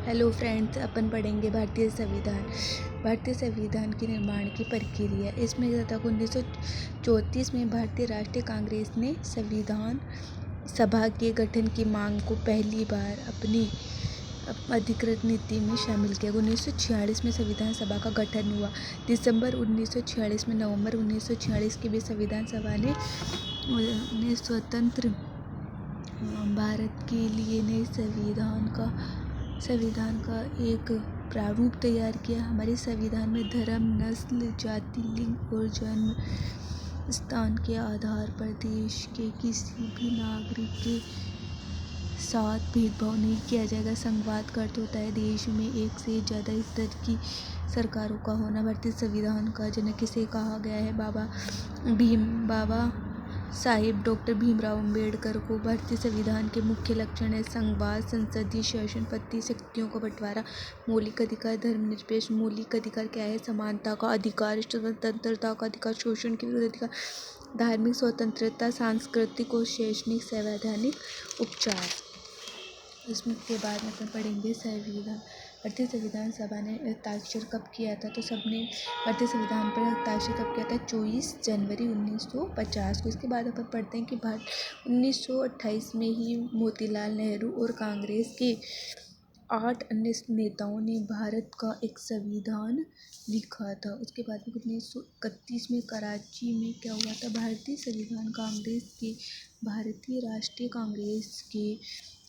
Hello friends, अपन पढ़ेंगे भारतीय संविधान। भारतीय संविधान के निर्माण की प्रक्रिया। इसमें था 1934 में भारतीय राष्ट्रीय कांग्रेस ने संविधान सभा के गठन की मांग को पहली बार अपनी अधिकृत नीति में शामिल किया। 1946 में संविधान सभा का गठन हुआ। दिसंबर 1946 में नवंबर 1946 के बीच संविधान सभा ने स्वतंत्र भारत के लिए नए संविधान का एक प्रारूप तैयार किया। हमारे संविधान में धर्म, नस्ल, जाति, लिंग और जन्म स्थान के आधार पर देश के किसी भी नागरिक के साथ भेदभाव नहीं किया जाएगा। संघवाद का अर्थ होता है देश में एक से ज़्यादा स्तर की सरकारों का होना। भारतीय संविधान का जनक किसे कहा गया है? बाबा साहेब डॉक्टर भीमराव अम्बेडकर को। भारतीय संविधान के मुख्य लक्षण है संघवाद, संसदीय शासन, पत्नी शक्तियों का बंटवारा, मौलिक अधिकार, धर्मनिरपेक्ष। मौलिक अधिकार क्या है? समानता का अधिकार, स्वतंत्रता का अधिकार, शोषण के विरुद्ध अधिकार, धार्मिक स्वतंत्रता, सांस्कृतिक और शैक्षणिक संवैधानिक उपचार। इसमें के बाद में अपन पढ़ेंगे संविधान। भारतीय संविधान सभा ने हस्ताक्षर कब किया था? तो सबने भारतीय संविधान पर हस्ताक्षर कब किया था? 24 जनवरी 1950 को। इसके बाद अपन पढ़ते हैं कि 1928 में ही मोतीलाल नेहरू और कांग्रेस के 8 अन्य नेताओं ने भारत का एक संविधान लिखा था। उसके बाद में 1931 में कराची में क्या हुआ था? भारतीय संविधान कांग्रेस के भारतीय राष्ट्रीय कांग्रेस के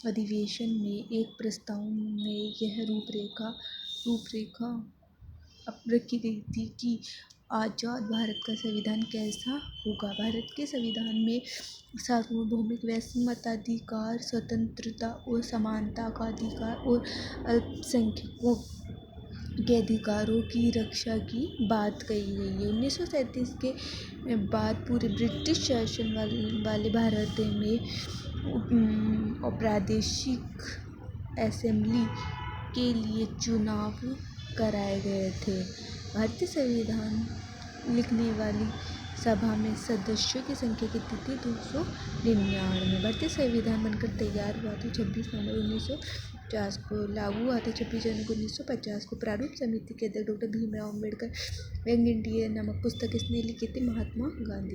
अधिवेशन में एक प्रस्ताव में यह रूपरेखा रखी गई थी कि आज़ाद भारत का संविधान कैसा होगा। भारत के संविधान में सार्वभौमिक मताधिकार, स्वतंत्रता और समानता का अधिकार और अल्पसंख्यकों के अधिकारों की रक्षा की बात कही गई है। 1937 के बाद पूरे ब्रिटिश शासन वाले भारत में प्रादेशिक असेंबली के लिए चुनाव कराए गए थे। भारतीय संविधान लिखने वाली सभा में सदस्यों की संख्या कितनी थी? 299। भारतीय संविधान बनकर तैयार हुआ था 26 नवंबर 1950 को। लागू हुआ था 26 जनवरी 1950 को। प्रारूप समिति के अध्यक्ष doctor Bhimrao Ambedkar. Young India नामक पुस्तक किसने लिखी थी? महात्मा गांधी।